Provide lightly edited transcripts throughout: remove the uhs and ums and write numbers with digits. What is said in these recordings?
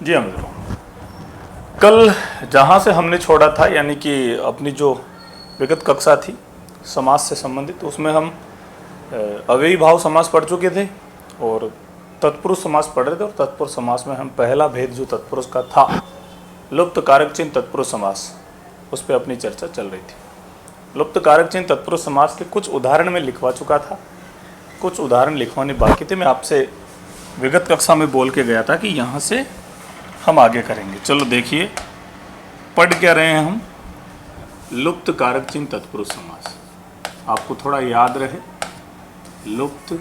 जी हाँ मित्रों, कल जहाँ से हमने छोड़ा था यानी कि अपनी जो विगत कक्षा थी समास से संबंधित, उसमें हम अव्ययी भाव समास पढ़ चुके थे और तत्पुरुष समास पढ़ रहे थे। और तत्पुरुष समास में हम पहला भेद जो तत्पुरुष का था, लुप्त कारक चिन्ह तत्पुरुष समास, उस पर अपनी चर्चा चल रही थी। लुप्त कारक चिन्ह तत्पुरुष समास के कुछ उदाहरण में लिखवा चुका था, कुछ उदाहरण लिखवाने बाकी थे। मैं आपसे विगत कक्षा में बोल के गया था कि यहाँ से हम आगे करेंगे। चलो देखिए, पढ़ क्या रहे हैं हम, लुप्त कारक चिन्ह तत्पुरुष समास। आपको थोड़ा याद रहे, लुप्त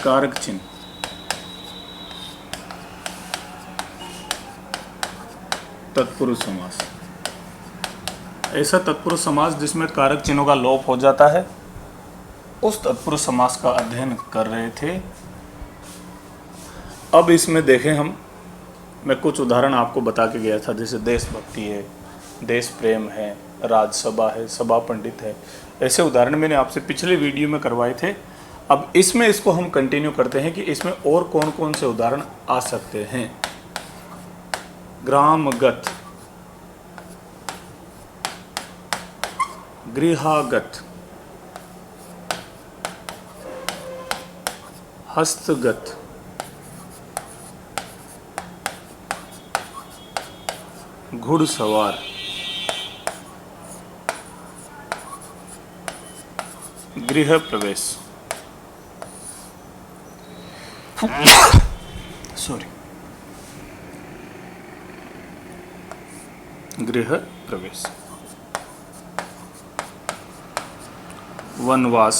कारक चिन्ह तत्पुरुष समास, ऐसा तत्पुरुष समास जिसमें कारक चिन्हों का लोप हो जाता है, उस तत्पुरुष समास का अध्ययन कर रहे थे। अब इसमें देखें हम, मैं कुछ उदाहरण आपको बता के गया था, जैसे देशभक्ति है, देश प्रेम है, राजसभा है, सभा पंडित है, ऐसे उदाहरण मैंने आपसे पिछले वीडियो में करवाए थे। अब इसमें इसको हम कंटिन्यू करते हैं कि इसमें और कौन कौन से उदाहरण आ सकते हैं। ग्रामगत, गृहागत, हस्तगत, घुड़सवार, गृह प्रवेश, सॉरी, गृह प्रवेश, वनवास,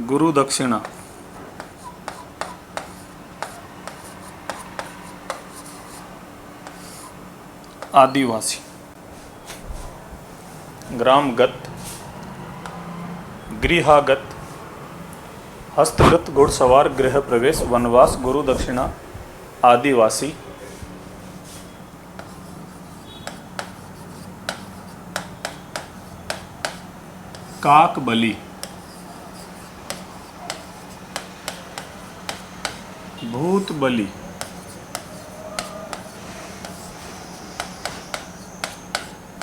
गुरु दक्षिणा, आदिवासी। ग्रामगत, गृहागत, हस्तगत, घुड़सवार, गृह प्रवेश, वनवास, गुरु दक्षिणा, आदिवासी, काक बलि, भूत बलि,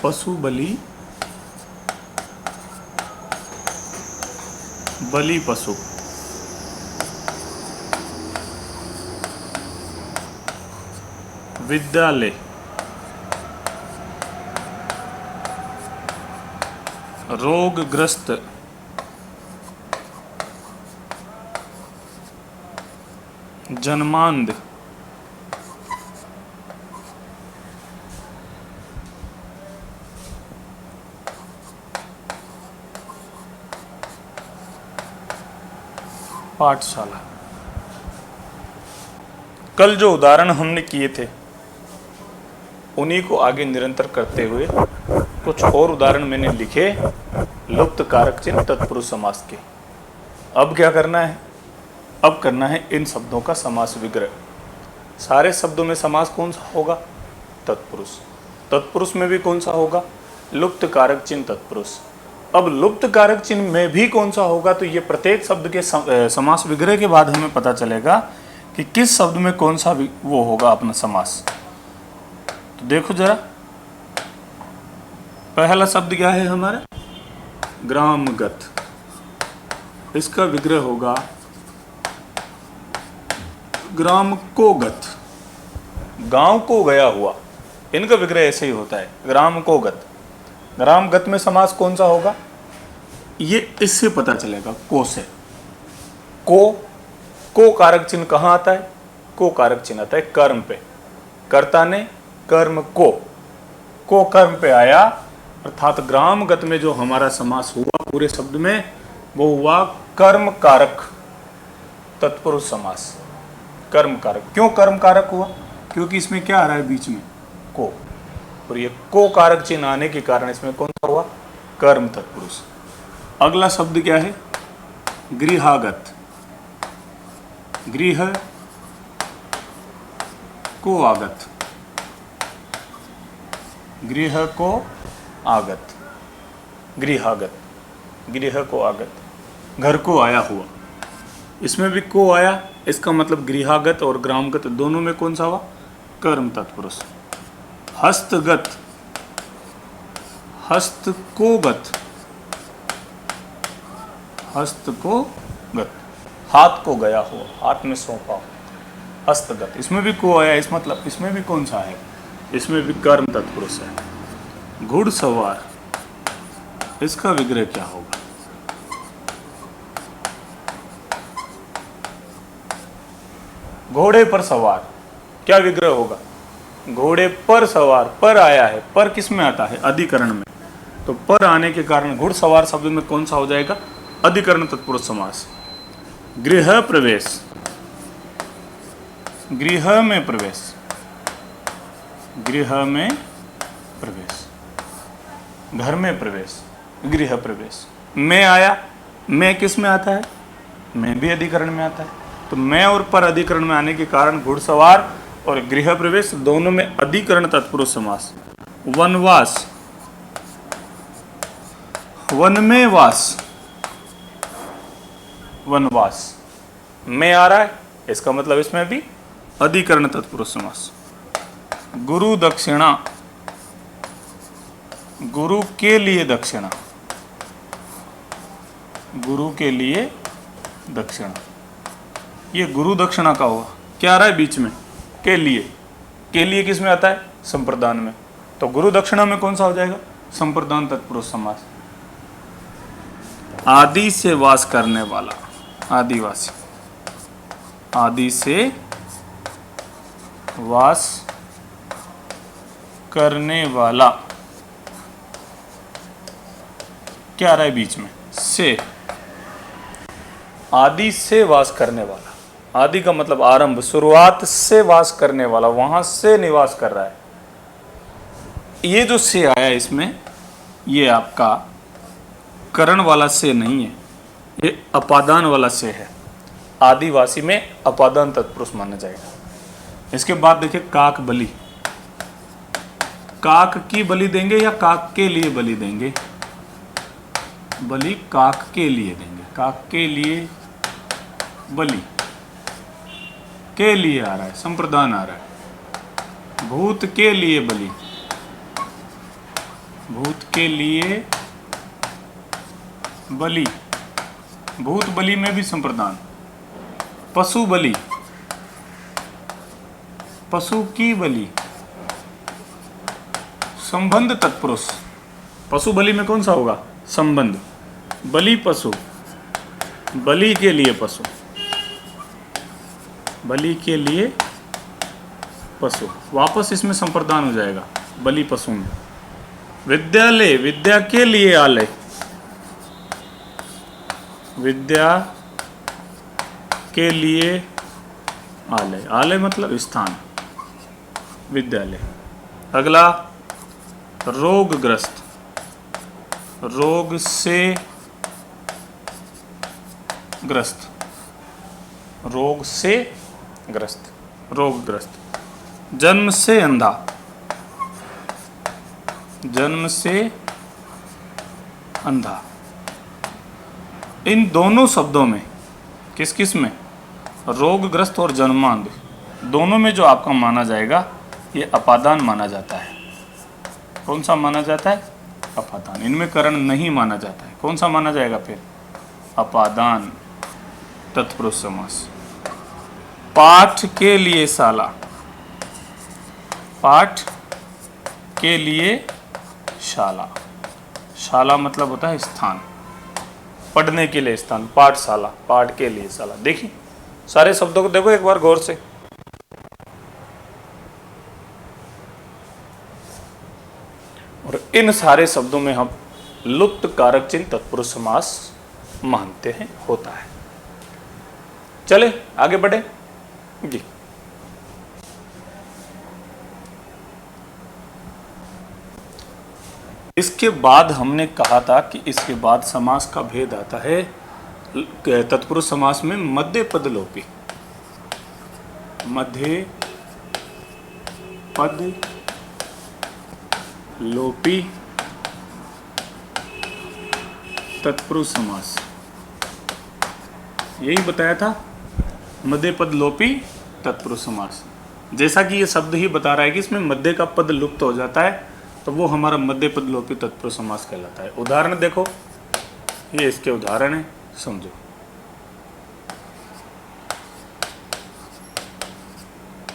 पशु बलि, बलि पशु, विद्यालय, रोगग्रस्त, जन्मांध, पाठशाला। कल जो उदाहरण हमने किए थे उन्हीं को आगे निरंतर करते हुए कुछ और उदाहरण मैंने लिखे लुप्त कारक चिन्ह तत्पुरुष समास के। अब क्या करना है, अब करना है इन शब्दों का समास विग्रह। सारे शब्दों में समास कौन सा होगा, तत्पुरुष। तत्पुरुष में भी कौन सा होगा, लुप्त कारक चिन्ह तत्पुरुष। अब लुप्त कारक चिन्ह में भी कौन सा होगा, तो ये प्रत्येक शब्द के समास विग्रह के बाद हमें पता चलेगा कि किस शब्द में कौन सा वो होगा अपना समास। तो देखो जरा, पहला शब्द क्या है हमारा, ग्रामगत। इसका विग्रह होगा ग्राम को गत, गांव को गया हुआ। इनका विग्रह ऐसे ही होता है, ग्राम को गत। ग्रामगत में समास कौन सा होगा, ये इससे पता चलेगा, को से। को कारक चिन्ह कहाँ आता है, को कारक चिन्ह आता है कर्म पे। कर्ता ने कर्म को कर्म पे आया, अर्थात ग्रामगत में जो हमारा समास हुआ पूरे शब्द में, वो हुआ कर्म कारक तत्पुरुष समास। कर्म कारक, क्यों कर्म कारक हुआ, क्योंकि इसमें क्या आ रहा है बीच में, को, और ये को कारक चिन्ह आने के कारण इसमें कौन सा हुआ, कर्म तत्पुरुष। अगला शब्द क्या है, गृहागत। गृह को आगत, गृह को आगत, गृहागत, गृह को आगत, घर को आया हुआ। इसमें भी को आया, इसका मतलब गृहागत और ग्रामगत दोनों में कौन सा हुआ? कर्म तत्पुरुष। हस्तगत, हस्त को गत, हस्त को गत, हाथ को गया हुआ, हाथ में सौंपा। हस्तगत, इसमें भी को आया, इस मतलब इसमें भी कौन सा है? इसमें भी कर्म तत्पुरुष है। घुड़सवार, इसका विग्रह क्या होगा? घोड़े पर सवार, क्या विग्रह होगा? घोड़े पर सवार, पर आया है, पर किस में आता है? अधिकरण में। तो पर आने के कारण घुड़सवार शब्द में कौन सा हो जाएगा? अधिकरण तत्पुरुष समास। गृह प्रवेश, गृह में प्रवेश, गृह में प्रवेश, घर में प्रवेश, गृह प्रवेश। मैं आया, मैं किस में आता है? मैं भी अधिकरण में आता है। तो मैं और पर अधिकरण में आने के कारण घुड़सवार और गृह प्रवेश दोनों में अधिकरण तत्पुरुष समास। वनवास, वन में वास, वनवास, में आ रहा है, इसका मतलब इसमें भी अधिकरण तत्पुरुष समास। गुरु दक्षिणा, गुरु के लिए दक्षिणा, गुरु के लिए दक्षिणा। ये गुरु दक्षिणा का हुआ, क्या आ रहा है बीच में? के लिए किस में आता है? संप्रदान में। तो गुरु दक्षिणा में कौन सा हो जाएगा? संप्रदान तत्पुरुष समास। आदि से वास करने वाला, आदिवासी, आदि से वास करने वाला, क्या आ रहा है बीच में? से, आदि से वास करने वाला। आदि का मतलब आरंभ, शुरुआत से वास करने वाला, वहां से निवास कर रहा है। ये जो से आया इसमें, ये आपका करण वाला से नहीं है, ये अपादान वाला से है। आदिवासी में अपादान तत्पुरुष माना जाएगा। इसके बाद देखिए काक बलि, काक की बलि देंगे या काक के लिए बलि देंगे? बलि काक के लिए देंगे, काक के लिए बलि, के लिए आ रहा है, संप्रदान आ रहा है। भूत के लिए बलि, भूत के लिए बलि, भूत बलि में भी संप्रदान। पशु बलि, पशु की बलि, संबंध तत्पुरुष। पशु बलि में कौन सा होगा? संबंध। बलि पशु, बलि के लिए पशु, बलि के लिए पशु, वापस इसमें संप्रदान हो जाएगा बलि पशु में। विद्यालय, विद्या के लिए आलय, विद्या के लिए आलय, आलय मतलब स्थान, विद्यालय। अगला रोगग्रस्त, रोग से ग्रस्त, रोग से ग्रस्त, रोगग्रस्त। जन्म से अंधा, जन्म से अंधा। इन दोनों शब्दों में किस किस में? रोगग्रस्त और जन्मांध दोनों में जो आपका माना जाएगा ये अपादान माना जाता है। कौन सा माना जाता है? अपादान। इनमें करण नहीं माना जाता है। कौन सा माना जाएगा फिर? अपादान तत्पुरुष समास। पाठ के लिए शाला, पाठ के लिए शाला, शाला मतलब होता है स्थान, पढ़ने के लिए स्थान, पाठशाला, पाठ के लिए शाला। देखिए सारे शब्दों को देखो एक बार गौर से। और इन सारे शब्दों में हम लुप्त कारक चिन्ह तत्पुरुष समास मानते हैं, होता है। चले आगे बढ़े जी। इसके बाद हमने कहा था कि इसके बाद समास का भेद आता है तत्पुरुष समास में मध्य पद लोपी, मध्य पद लोपी तत्पुरुष समास। यही बताया था, मध्य पद लोपी तत्पुरुष समास। जैसा कि ये शब्द ही बता रहा है कि इसमें मध्य का पद लुप्त हो जाता है, तो वो हमारा मध्य पद लोपी तत्पुरुष समास कहलाता है। उदाहरण देखो, ये इसके उदाहरण है, समझो।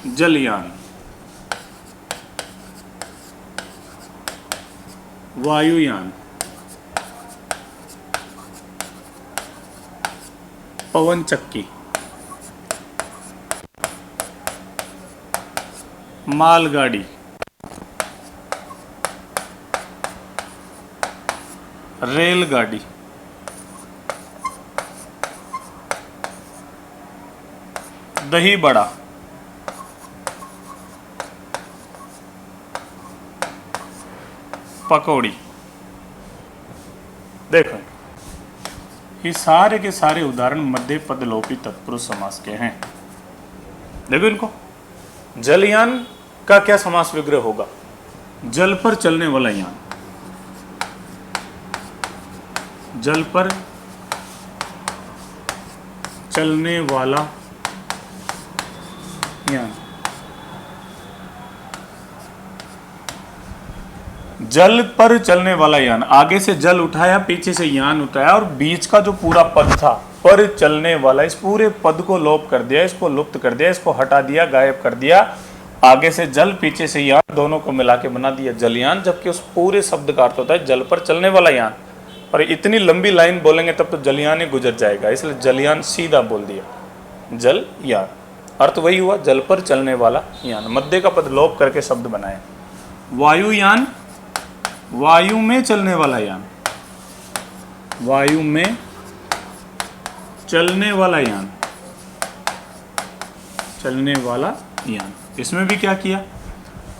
जलयान, वायुयान, पवन चक्की, मालगाड़ी, रेलगाड़ी, दही बड़ा, पकौड़ी। देखो, ये सारे के सारे उदाहरण मध्य पद लोपी तत्पुरुष समास के हैं। देखो इनको, जलयान का क्या समास विग्रह होगा? जल पर चलने वाला यान, जल पर चलने वाला यान। जल पर चलने वाला यान, आगे से जल उठाया, पीछे से यान उठाया, और बीच का जो पूरा पद था पर चलने वाला, इस पूरे पद को लोप कर दिया, इसको लुप्त कर दिया, इसको हटा दिया, गायब कर दिया। आगे से जल, पीछे से यान, दोनों को मिला के बना दिया जलयान। जबकि उस पूरे शब्द का अर्थ होता है जल पर चलने वाला यान। और इतनी लंबी लाइन बोलेंगे तब तो जलयान ही गुजर जाएगा, इसलिए जलयान सीधा बोल दिया, जलयान। अर्थ वही हुआ, जल पर चलने वाला यान। मध्य का पद लोप करके शब्द बनाए। वायुयान, वायु में चलने वाला यान, वायु में चलने वाला यान, चलने वाला यान। इसमें भी क्या किया,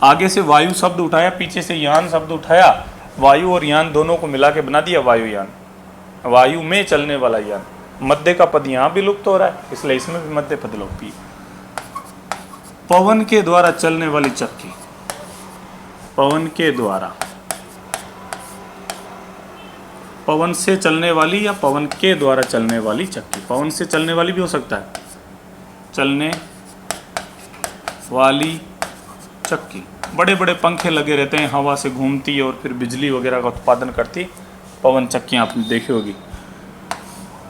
आगे से वायु शब्द उठाया, पीछे से यान शब्द उठाया, वायु और यान दोनों को मिला के बना दिया वायुयान, वायु में चलने वाला यान। मध्य का पद यहाँ भी लुप्त हो रहा है, इसलिए इसमें भी मध्य पद लोपी। पवन के द्वारा चलने वाली चक्की, पवन के द्वारा, पवन से चलने वाली या पवन के द्वारा चलने वाली चक्की। पवन से चलने वाली भी हो सकता है, चलने वाली चक्की। बड़े बड़े पंखे लगे रहते हैं, हवा से घूमती है और फिर बिजली वगैरह का उत्पादन करती, पवन चक्कियाँ आपने देखी होगी।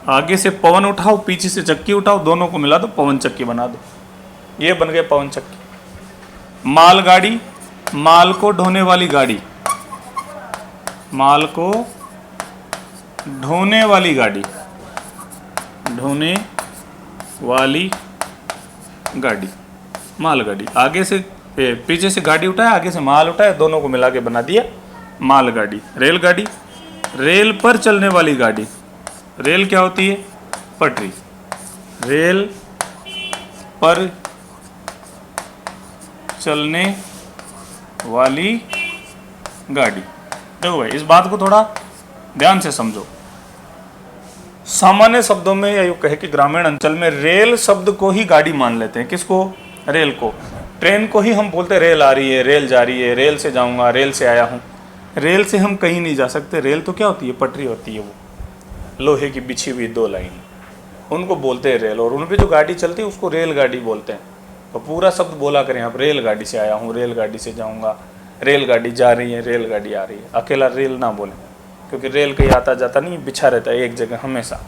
आगे से पवन उठाओ, पीछे से चक्की उठाओ, दोनों को मिला दो, पवन चक्की बना दो, ये बन गए पवन चक्की। मालगाड़ी, माल को ढोने वाली गाड़ी, माल को ढोने वाली गाड़ी, ढोने वाली गाड़ी, मालगाड़ी। आगे से पीछे से गाड़ी उठाया, आगे से माल उठाया, दोनों को मिला के बना दिया मालगाड़ी। रेलगाड़ी, रेल पर चलने वाली गाड़ी। रेल क्या होती है? पटरी। रेल पर चलने वाली गाड़ी। देखो भाई, इस बात को थोड़ा ध्यान से समझो। सामान्य शब्दों में या यूं कहे कि ग्रामीण अंचल में रेल शब्द को ही गाड़ी मान लेते हैं। किसको? रेल को। ट्रेन को ही हम बोलते हैं रेल आ रही है, रेल जा रही है, रेल से जाऊंगा, रेल से आया हूँ। रेल से हम कहीं नहीं जा सकते। रेल तो क्या होती है? पटरी होती है, वो लोहे की बिछी हुई दो लाइन, उनको बोलते हैं रेल। और उन पर जो गाड़ी चलती है उसको रेलगाड़ी बोलते हैं। तो पूरा शब्द बोला करें आप, रेलगाड़ी से आया हूँ, रेलगाड़ी से जाऊँगा, रेलगाड़ी जा रही है, रेलगाड़ी आ रही है। अकेला रेल ना बोलें, क्योंकि रेल कहीं आता जाता नहीं, बिछा रहता है एक जगह हमेशा।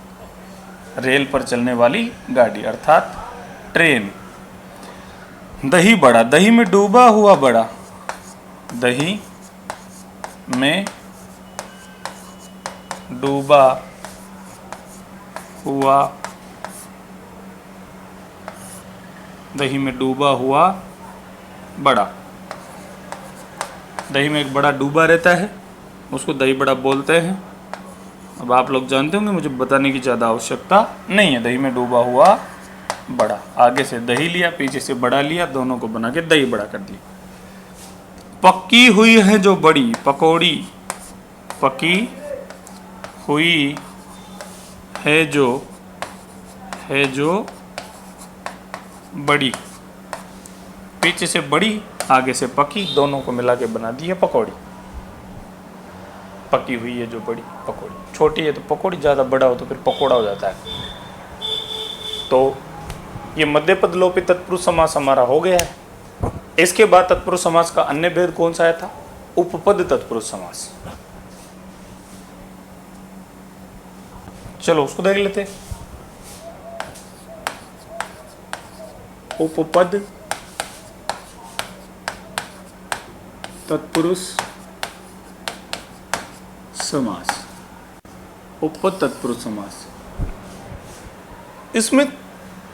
रेल पर चलने वाली गाड़ी अर्थात ट्रेन। दही बड़ा, दही में डूबा हुआ बड़ा, दही में डूबा हुआ, दही में डूबा हुआ बड़ा। दही में एक बड़ा डूबा रहता है, उसको दही बड़ा बोलते हैं। अब आप लोग जानते होंगे, मुझे बताने की ज़्यादा आवश्यकता नहीं है। दही में डूबा हुआ बड़ा, आगे से दही लिया, पीछे से बड़ा लिया, दोनों को बना के दही बड़ा कर दिया। पक्की हुई है जो बड़ी, पकौड़ी। पकी हुई है जो बड़ी, पीछे से बड़ी, आगे से पकी, दोनों को मिला के बना दी है पकौड़ी। पकी हुई है जो बड़ी पकौड़ी, छोटी है तो पकौड़ी, ज़्यादा बड़ा हो तो फिर पकौड़ा हो जाता है। तो ये मध्य पद लोपी तत्पुरुष समास हमारा हो गया है। इसके बाद तत्पुरुष समास का अन्य भेद कौन सा आया था? उपपद तत्पुरुष समास। चलो उसको देख लेते। उपपद तत्पुरुष समास, उपपद तत्पुरुष समास। इसमें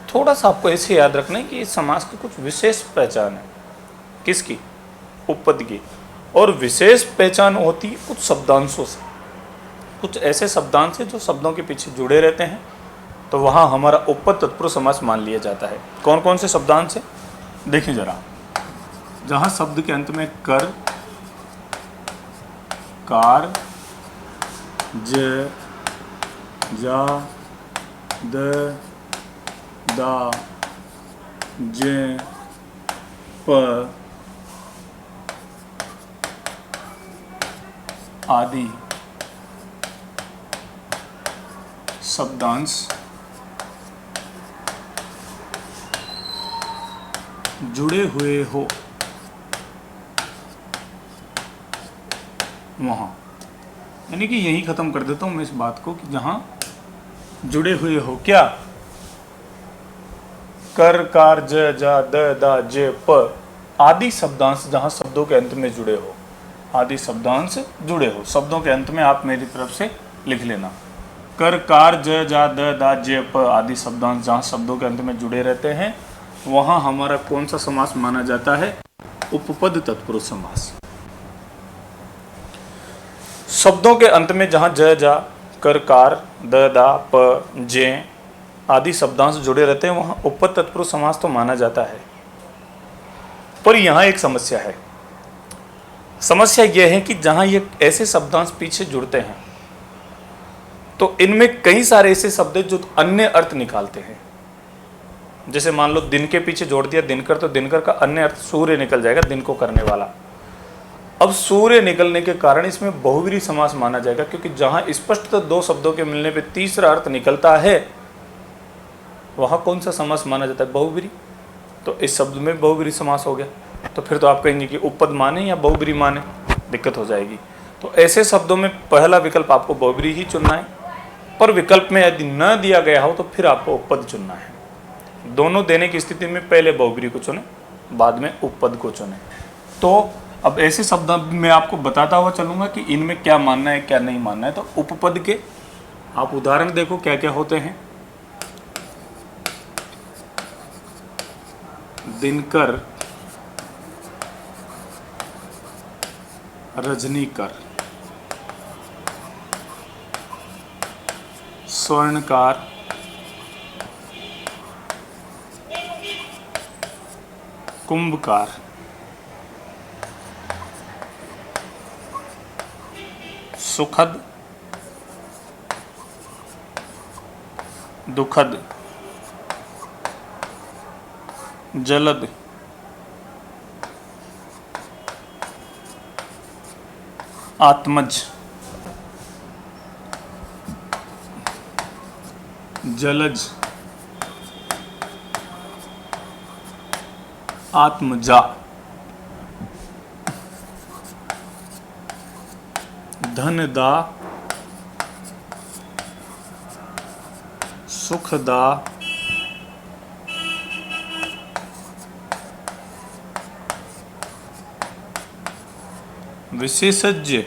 थोड़ा सा आपको ऐसे याद रखना है कि इस समास की कुछ विशेष पहचान है। किसकी? उपपद की। और विशेष पहचान होती है कुछ शब्दांशों से, कुछ ऐसे शब्दांश से जो शब्दों के पीछे जुड़े रहते हैं, तो वहाँ हमारा उपपद तत्पुरुष समास मान लिया जाता है। कौन कौन से शब्दांश है देखिए जरा। जहाँ शब्द के अंत में कर, कार, ज, जा, द, दा, ज, प आदि शब्दांश जुड़े हुए हो वहाँ, यानी कि यही खत्म कर देता हूँ मैं इस बात को कि जहाँ जुड़े हुए हो क्या? कर, कार, ज, जा, द, दा, ज, प आदि शब्दांश जहाँ शब्दों के अंत में जुड़े हो, आदि शब्दांश जुड़े हो। शब्दों के अंत में आप मेरी तरफ से लिख लेना। कर, कार, ज, जा, द, दा, ज, प आदि शब्दांश जहाँ शब्दों के अंत में जुड़े रहते हैं, वहाँ हमारा कौन सा समास माना जाता है? उपपद तत्पुरुष समास। शब्दों के अंत में जहाँ ज, जा, कर, कार, द, दा, प, जे आदि शब्दांश जुड़े रहते हैं, वहाँ उपपद तत्पुरुष समास तो माना जाता है। पर यहाँ एक समस्या है। समस्या यह है कि जहाँ ये ऐसे शब्दांश पीछे जुड़ते हैं, तो इनमें कई सारे ऐसे शब्द हैं जो अन्य अर्थ निकालते हैं। जैसे मान लो दिन के पीछे जोड़ दिया दिनकर, तो दिनकर का अन्य अर्थ सूर्य निकल जाएगा, दिन को करने वाला। अब सूर्य निकलने के कारण इसमें बहुव्रीहि समास माना जाएगा, क्योंकि जहाँ स्पष्टतः दो शब्दों के मिलने पे तीसरा अर्थ निकलता है, वहाँ कौन सा समास माना जाता है? बहुव्रीहि। तो इस शब्द में बहुव्रीहि समास हो गया। तो फिर तो आप कहेंगे कि उपपद माने या बहुव्रीहि माने, दिक्कत हो जाएगी। तो ऐसे शब्दों में पहला विकल्प आपको बहुव्रीहि ही चुनना है, पर विकल्प में यदि न दिया गया हो तो फिर आपको उपपद चुनना है। दोनों देने की स्थिति में पहले बहुव्रीहि को चुने, बाद में उपपद को चुने। तो अब ऐसे शब्द मैं आपको बताता हुआ चलूंगा कि इनमें क्या मानना है क्या नहीं मानना है। तो उपपद के आप उदाहरण देखो क्या क्या होते हैं। दिनकर, रजनीकर, स्वर्णकार, कुंभकार, सुखद, दुखद, जलद, आत्मज, जलज, आत्मजा, धनदा, सुखदा, विशेषज्ञ,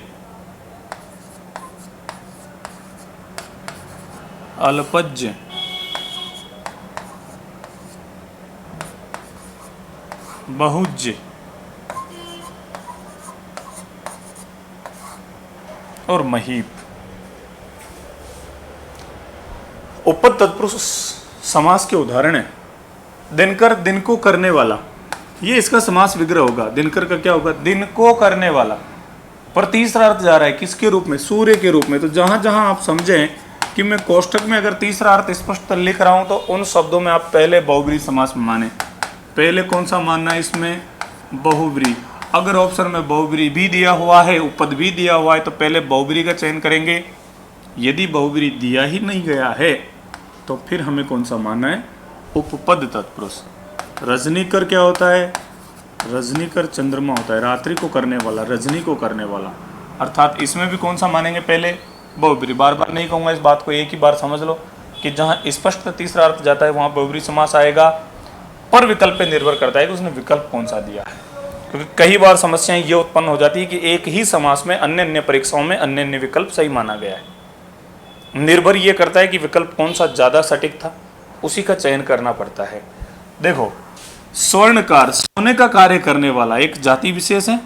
अल्पज्ञ, बहुज्ञ और महीप। उपपद तत्पुरुष समास के उदाहरण है। दिनकर, दिन को करने वाला, ये इसका समास विग्रह होगा। दिनकर का क्या होगा? दिन को करने वाला। पर तीसरा अर्थ जा रहा है किसके रूप में? सूर्य के रूप में। तो जहां जहां आप समझें कि मैं कोष्ठक में अगर तीसरा अर्थ स्पष्ट लिख रहा हूं, तो उन शब्दों में आप पहले बहुव्रीहि समास माने। पहले कौन सा मानना है इसमें? बहुव्रीहि। अगर ऑप्शन में बहुब्री भी दिया हुआ है, उपपद भी दिया हुआ है, तो पहले बहुब्री का चयन करेंगे। यदि बहुब्री दिया ही नहीं गया है तो फिर हमें कौन सा मानना है? उपपद तत्पुरुष। रजनीकर क्या होता है? रजनीकर चंद्रमा होता है, रात्रि को करने वाला, रजनी को करने वाला। अर्थात इसमें भी कौन सा मानेंगे? पहले बहुब्री। बार बार नहीं कहूँगा इस बात को, एक ही बार समझ लो कि जहाँ स्पष्ट तीसरा अर्थ जाता है वहाँ बहुब्री समास आएगा, पर विकल्प पे निर्भर करता है कि उसने विकल्प कौन सा दिया है। क्योंकि कई बार समस्याएं ये उत्पन्न हो जाती है कि एक ही समास में अन्य अन्य परीक्षाओं में अन्य अन्य विकल्प सही माना गया है। निर्भर ये करता है कि विकल्प कौन सा ज़्यादा सटीक था, उसी का चयन करना पड़ता है। देखो, स्वर्णकार सोने का कार्य करने वाला एक जाति विशेष है,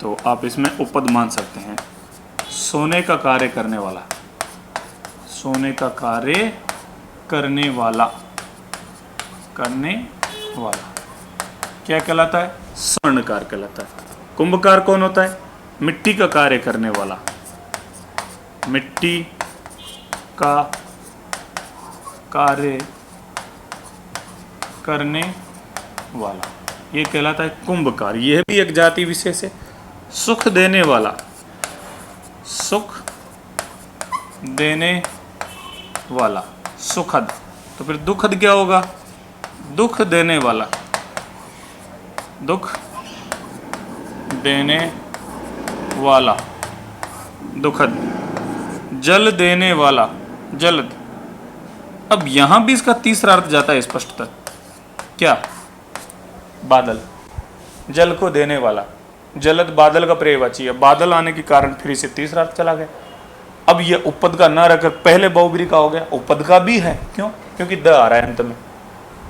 तो आप इसमें उपपद मान सकते हैं। सोने का कार्य करने वाला, सोने का कार्य करने वाला, करने वाला क्या कहलाता है? स्वर्णकार कहलाता है। कुंभकार कौन होता है? मिट्टी का कार्य करने वाला, मिट्टी का कार्य करने वाला, ये कहलाता है कुंभकार। यह भी एक जाति विशेष है। सुख देने वाला, सुख देने वाला, सुखद। तो फिर दुखद क्या होगा? दुख देने वाला, दुख देने वाला, दुखद। जल देने वाला, जलद। अब यहां भी इसका तीसरा अर्थ जाता है स्पष्टतः, क्या? बादल, जल को देने वाला, जलद बादल का पर्यायवाची है। बादल आने के कारण फिर इसे तीसरा अर्थ चला गया। अब ये उपपद का न रखकर पहले बहुब्री का हो गया, उपपद का भी है। क्यों? क्योंकि द आ रहा है अंत में।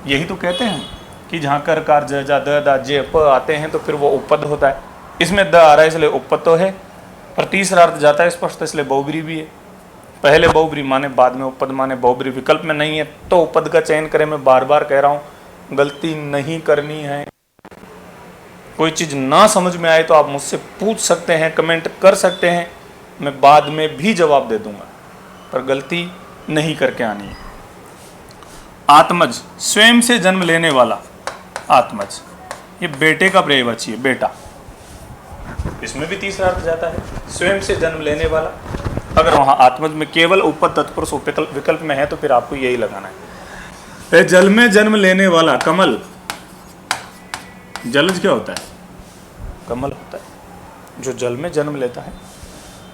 यही तो कहते हैं कि जहाँ कर कार ज जा द दा जे प आते हैं तो फिर वो उपपद होता है। इसमें द आ रहा है इसलिए उपपद तो है, पर तीसरा अर्थ जाता है स्पष्ट, इसलिए बहुब्री भी है। पहले बहुब्री माने, बाद में उपपद माने। बहुब्री विकल्प में नहीं है तो उपपद का चयन करें। मैं बार बार कह रहा हूँ, गलती नहीं करनी है। कोई चीज़ ना समझ में आए तो आप मुझसे पूछ सकते हैं, कमेंट कर सकते हैं, मैं बाद में भी जवाब दे दूंगा, पर गलती नहीं करके आनी है। आत्मज, स्वयं से जन्म लेने वाला, आत्मज ये बेटे का पर्यायवाची है, बेटा। इसमें भी तीसरा अर्थ जाता है, स्वयं से जन्म लेने वाला। अगर वहां आत्मज में केवल उपपद तत्पुरुष विकल्प में है तो फिर आपको यही लगाना है। जल में जन्म लेने वाला, कमल। जलज क्या होता है? कमल होता है जो जल में जन्म लेता है।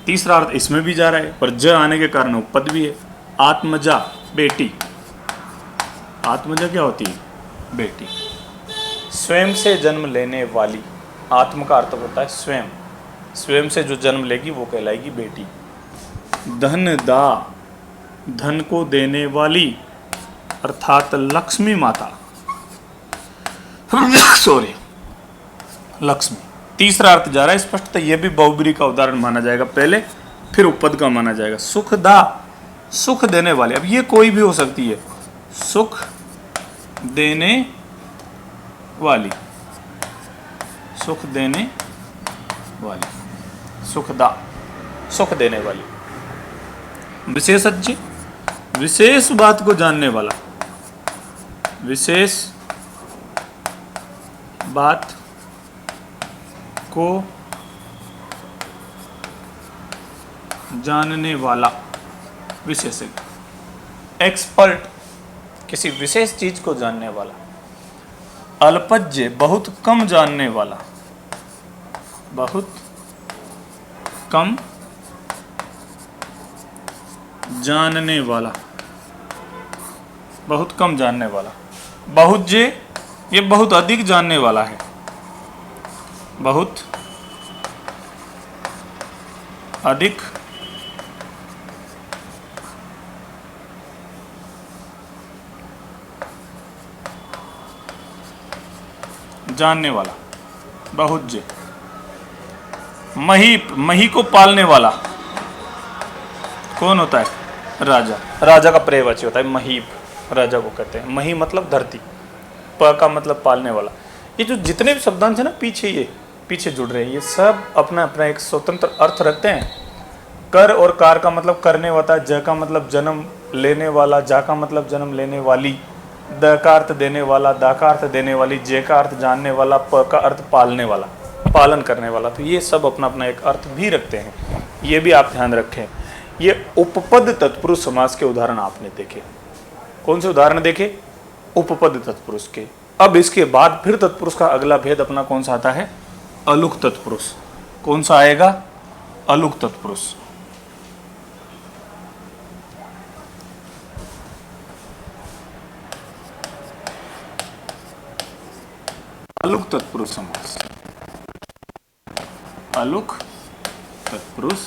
तीसरा अर्थ इसमें भी जा रहा है, पर ज आने के कारण उपपद भी है। आत्मजा, बेटी। आत्मजा क्या होती है? बेटी। स्वयं से जन्म लेने वाली, आत्म का अर्थ होता है स्वयं। स्वयं से जो जन्म लेगी वो कहलाएगी बेटी। धन दा, धन को देने वाली, अर्थात लक्ष्मी माता। सॉरी, लक्ष्मी। तीसरा अर्थ जा रहा है स्पष्टतः, यह भी बहुब्री का उदाहरण माना जाएगा पहले, फिर उपपद का माना जाएगा। सुखदा, सुख देने वाले। अब ये कोई भी हो सकती है, सुख देने वाली, सुख देने वाली, सुखदा, सुख देने वाली। विशेषज्ञ, विशेष बात को जानने वाला, विशेष बात को जानने वाला, विशेषज्ञ। एक्सपर्ट, किसी विशेष चीज को जानने वाला। अल्पज्ञ, बहुत कम जानने वाला, बहुत कम जानने वाला, बहुत कम जानने वाला। बहुज्ञ, ये बहुत अधिक जानने वाला है, बहुत अधिक जानने वाला, बहुज्ञ। मही, मही को पालने वाला कौन होता है? राजा। राजा का पर्यायवाची होता है महीप, राजा को कहते हैं। मही मतलब धरती, प का मतलब पालने वाला। ये जो जितने भी शब्दांश है ना पीछे, ये पीछे जुड़ रहे हैं, ये सब अपना अपना एक स्वतंत्र अर्थ रखते हैं। कर और कार का मतलब करने होता है, ज का मतलब जन्म लेने वाला, जा का मतलब जन्म लेने वाली, द का अर्थ देने वाला, दा का अर्थ देने वाली, जे का अर्थ जानने वाला, प का अर्थ पालने वाला। पालन करने वाला। तो ये सब अपना अपना एक अर्थ भी रखते हैं, ये भी आप ध्यान रखें। ये उपपद तत्पुरुष समास के उदाहरण आपने देखे। कौन से उदाहरण देखे? उपपद तत्पुरुष के। अब इसके बाद फिर तत्पुरुष का अगला भेद अपना कौन सा आता है? अलुक तत्पुरुष। कौन सा आएगा? अलुक तत्पुरुष। अलुक तत्पुरुष समास, अलुक तत्पुरुष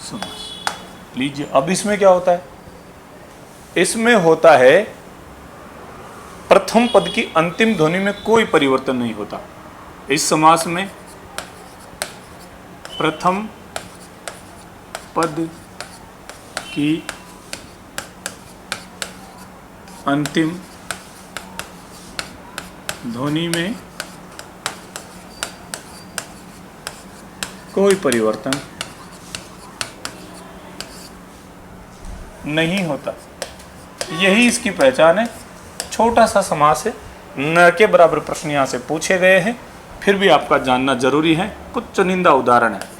समास। लीजिए, अब इसमें क्या होता है? इसमें होता है प्रथम पद की अंतिम ध्वनि में कोई परिवर्तन नहीं होता। इस समास में प्रथम पद की अंतिम ध्वनि में कोई परिवर्तन नहीं होता। यही इसकी पहचान है। छोटा सा समास है, न के बराबर प्रश्न यहां से पूछे गए हैं, फिर भी आपका जानना जरूरी है। कुछ चुनिंदा उदाहरण है।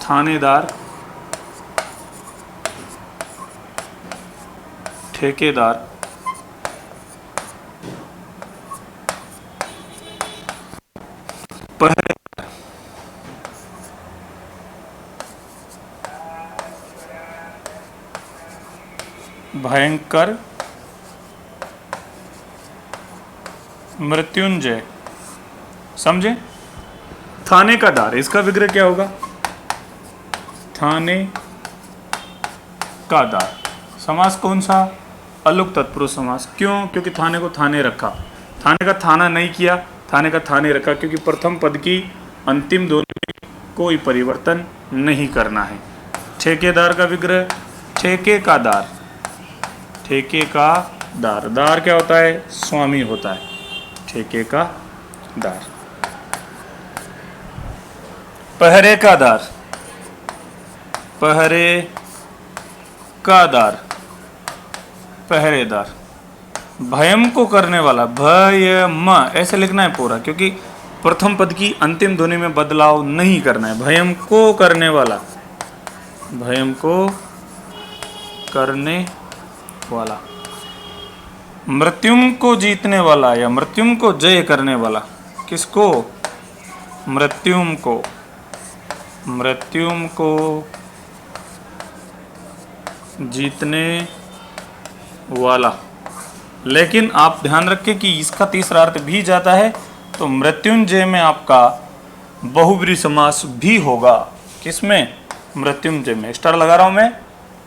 थानेदार, ठेकेदार, पहरेदार, भयंकर, मृत्युंजय। समझे? थाने का दार, इसका विग्रह क्या होगा? थाने का दार। समास कौन सा? अलुक तत्पुरुष समास। क्यों? क्योंकि थाने को थाने रखा, थाने का थाना नहीं किया, थाने का थाने रखा, क्योंकि प्रथम पद की अंतिम ध्वनि में कोई परिवर्तन नहीं करना है। ठेकेदार का विग्रह ठेके का दार, ठेके का दार। दार क्या होता है? स्वामी होता है। ठेके का दार। पहरे का दार, पहरे का दार, पहरेदार। भयम को करने वाला, भयम ऐसे लिखना है पूरा, क्योंकि प्रथम पद की अंतिम ध्वनि में बदलाव नहीं करना है। भयम को करने वाला, भयम को करने वाला। मृत्युम को जीतने वाला या मृत्युम को जय करने वाला। किसको? मृत्युम को, मृत्युम को जीतने वाला। लेकिन आप ध्यान रखें कि इसका तीसरा अर्थ भी जाता है, तो मृत्युंजय में आपका बहुब्रीहि समास भी होगा। किसमें? मृत्युंजय में। स्टार लगा रहा हूं मैं।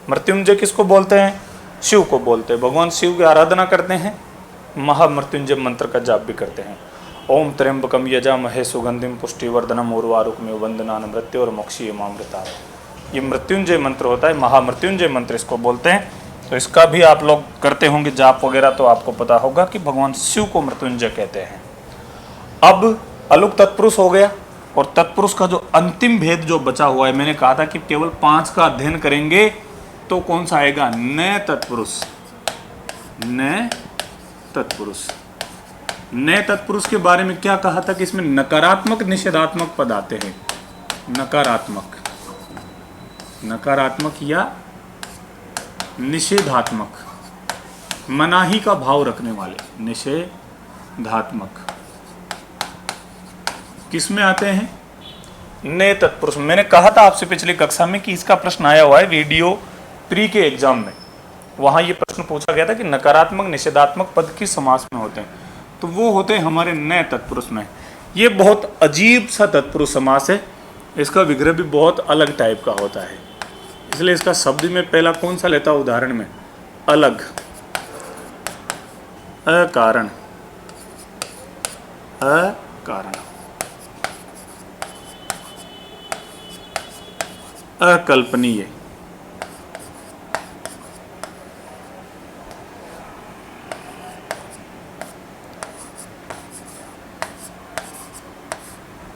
मृत्युंजय किसको बोलते हैं? शिव को बोलते हैं। भगवान शिव की आराधना करते हैं, महामृत्युंजय मंत्र का जाप भी करते हैं। ओम त्र्यंबकम यजामहे सुगंधिम पुष्टिवर्धनम उर्वारुकमिव वंदनान मृत्योर्मुक्षीयमामृता। ये मृत्युंजय मंत्र होता है, महामृत्युंजय मंत्र इसको बोलते हैं। तो इसका भी आप लोग करते होंगे जाप वगैरह, तो आपको पता होगा कि भगवान शिव को मृत्युंजय कहते हैं। अब अलुक तत्पुरुष हो गया, और तत्पुरुष का जो अंतिम भेद जो बचा हुआ है, मैंने कहा था कि केवल 5 का अध्ययन करेंगे तो कौन सा आएगा? न तत्पुरुष। न तत्पुरुष। न तत्पुरुष के बारे में क्या कहा था कि इसमें नकारात्मक निषेधात्मक पद आते हैं। नकारात्मक, नकारात्मक या निषेधात्मक, मनाही का भाव रखने वाले। निषेधात्मक किसमें आते हैं? न तत्पुरुष। मैंने कहा था आपसे पिछली कक्षा में कि इसका प्रश्न आया हुआ है वीडियो प्री के एग्जाम में। वहां ये प्रश्न पूछा गया था कि नकारात्मक निषेधात्मक पद किस समास में होते हैं, तो वो होते हैं हमारे न तत्पुरुष में। ये बहुत अजीब सा तत्पुरुष समास है। इसका विग्रह भी बहुत अलग टाइप का होता है, इसलिए इसका शब्द में पहला कौन सा लेता है उदाहरण में? अलग, अकारण, अकारण, अकल्पनीय,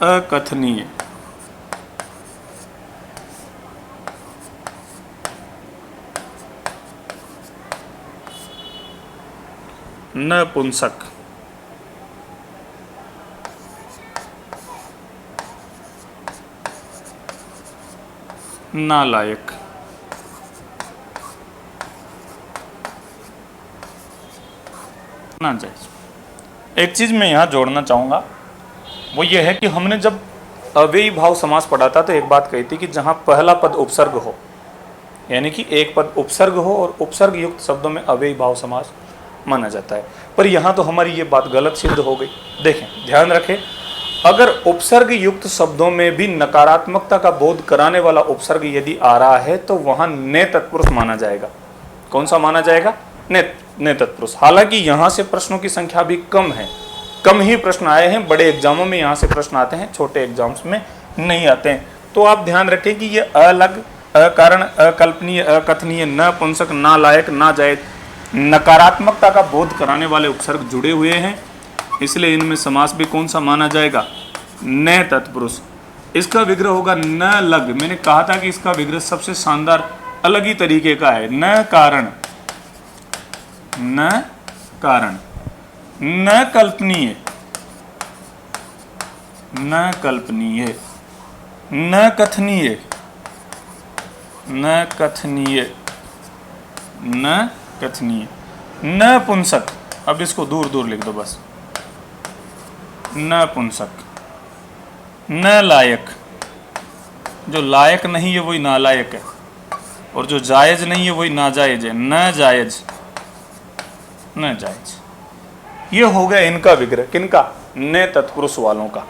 अकथनीय, नपुंसक, नालायक। नाजायज। एक चीज मैं यहां जोड़ना चाहूंगा, वो ये है कि हमने जब अव्ययी भाव समास पढ़ा था तो एक बात कही थी कि जहां पहला पद उपसर्ग हो, यानी कि एक पद उपसर्ग हो और उपसर्ग युक्त शब्दों में अव्ययी भाव समास माना जाता है। पर यहां तो हमारी ये बात गलत सिद्ध हो गई। देखें, ध्यान रखें, अगर उपसर्ग युक्त शब्दों में भी नकारात्मकता का बोध कराने वाला उपसर्ग यदि आ रहा है तो वहां ने तत्पुरुष माना जाएगा। कौन सा माना जाएगा? ने तत्पुरुष। हालांकि यहां से प्रश्नों की संख्या भी कम है, कम ही प्रश्न आए हैं। बड़े एग्जामों में यहां से प्रश्न आते हैं, छोटे एग्जाम्स में नहीं आते हैं। तो आप ध्यान रखें कि ये अलग, अकारण, अकल्पनीय, अकथनीय, नपुंसक, नालायक, नाजायज, नकारात्मकता का बोध कराने वाले उपसर्ग जुड़े हुए हैं, इसलिए इनमें समास भी कौन सा माना जाएगा? न तत्पुरुष। इसका विग्रह होगा न लग। मैंने कहा था कि इसका विग्रह सबसे शानदार अलग ही तरीके का है। न कारण, न कारण, न कल्पनीय, न कल्पनीय, न कथनीय, न कथनीय, न कथनीय, नपुंसक। अब इसको दूर दूर लिख दो बस। नपुंसक, न लायक। जो लायक नहीं है वही नालायक है, और जो जायज नहीं है वही नाजायज है। न जायज, न जायज। ये हो गया इनका विग्रह। किनका? ने तत्पुरुष वालों का।